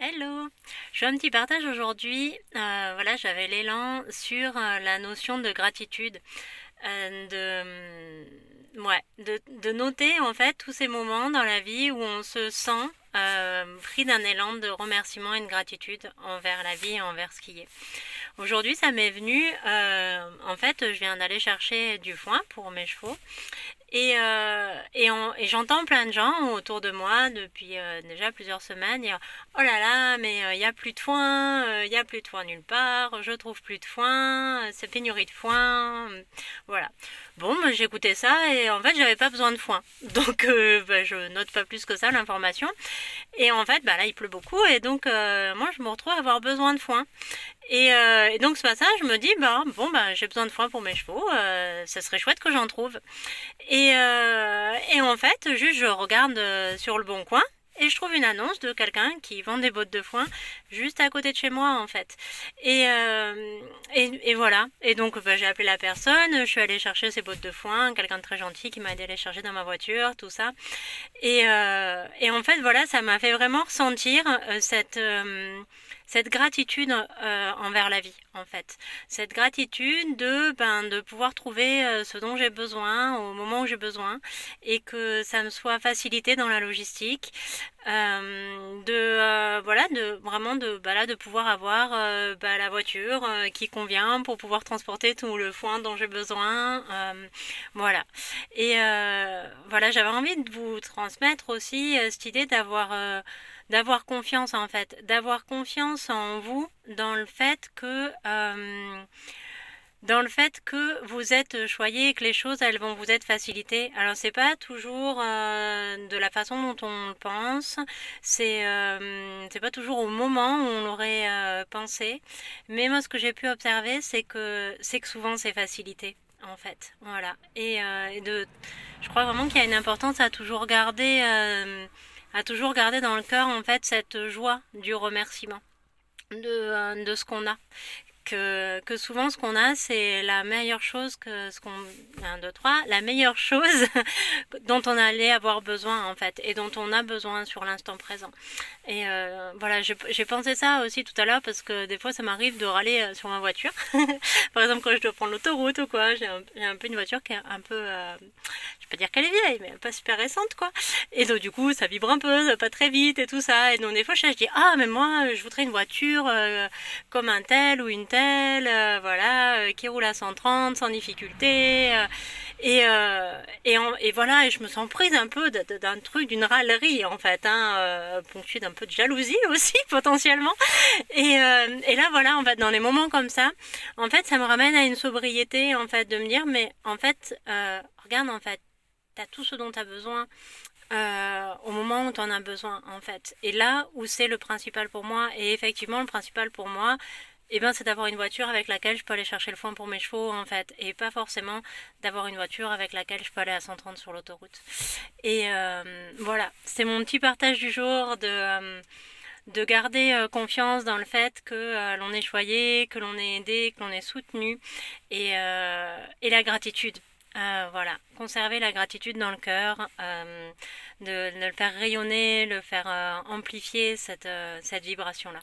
Hello, je fais un petit partage aujourd'hui. Voilà, j'avais l'élan sur la notion de gratitude, de noter en fait tous ces moments dans la vie où on se sent pris d'un élan de remerciement et de gratitude envers la vie et envers ce qui est. Aujourd'hui, ça m'est venu. En fait, je viens d'aller chercher du foin pour mes chevaux et j'entends plein de gens autour de moi depuis déjà plusieurs semaines dire oh là là, mais il n'y a plus de foin, il n'y a plus de foin nulle part, je trouve plus de foin, c'est pénurie de foin. Voilà. Bon, moi, j'écoutais ça et en fait, j'avais pas besoin de foin. Donc, je note pas plus que ça l'information. Et en fait, là, il pleut beaucoup et donc, moi, je me retrouve à avoir besoin de foin. Et donc ce matin, je me dis, j'ai besoin de foin pour mes chevaux, ça serait chouette que j'en trouve. Et en fait, juste je regarde sur le bon coin et je trouve une annonce de quelqu'un qui vend des bottes de foin juste à côté de chez moi en fait. Et voilà. Et donc j'ai appelé la personne, je suis allée chercher ces bottes de foin, quelqu'un de très gentil qui m'a aidé à les charger dans ma voiture, tout ça. Et en fait voilà, ça m'a fait vraiment ressentir cette gratitude envers la vie en fait, cette gratitude de pouvoir trouver ce dont j'ai besoin au moment où j'ai besoin et que ça me soit facilité dans la logistique, de vraiment de pouvoir avoir la voiture qui convient pour pouvoir transporter tout le foin dont j'ai besoin, voilà. Et voilà, j'avais envie de vous transmettre aussi cette idée d'avoir confiance en fait, d'avoir confiance en vous dans le fait que vous êtes choyé et que les choses elles vont vous être facilitées. Alors c'est pas toujours de la façon dont on le pense, c'est pas toujours au moment où on l'aurait pensé, mais moi ce que j'ai pu observer c'est que souvent c'est facilité en fait, voilà. Je crois vraiment qu'il y a une importance à toujours garder dans le cœur en fait cette joie du remerciement de ce qu'on a. Que souvent ce qu'on a c'est la meilleure chose que ce qu'on 1, 2, 3, la meilleure chose dont on allait avoir besoin en fait et dont on a besoin sur l'instant présent. Et voilà, j'ai pensé ça aussi tout à l'heure parce que des fois ça m'arrive de râler sur ma voiture. Par exemple quand je dois prendre l'autoroute ou quoi, j'ai un peu une voiture qui est un peu je peux dire qu'elle est vieille mais pas super récente quoi. Et donc du coup ça vibre un peu, ça va pas très vite et tout ça. Et donc des fois je dis ah mais moi je voudrais une voiture comme un tel ou une telle, voilà, qui roule à 130 sans difficulté. Et voilà, et je me sens prise un peu d'un truc, d'une râlerie en fait, hein, ponctuée d'un peu de jalousie aussi potentiellement. Et là voilà, en fait, dans les moments comme ça, en fait, ça me ramène à une sobriété en fait, de me dire mais en fait, regarde en fait, t'as tout ce dont t'as besoin au moment où tu en as besoin en fait. Et là où c'est le principal pour moi, et effectivement le principal pour moi, c'est d'avoir une voiture avec laquelle je peux aller chercher le foin pour mes chevaux en fait, et pas forcément d'avoir une voiture avec laquelle je peux aller à 130 sur l'autoroute. Et voilà, c'est mon petit partage du jour de garder confiance dans le fait que l'on est choyé, que l'on est aidé, que l'on est soutenu, et la gratitude. Voilà, conserver la gratitude dans le cœur, de le faire rayonner, le faire amplifier cette vibration-là.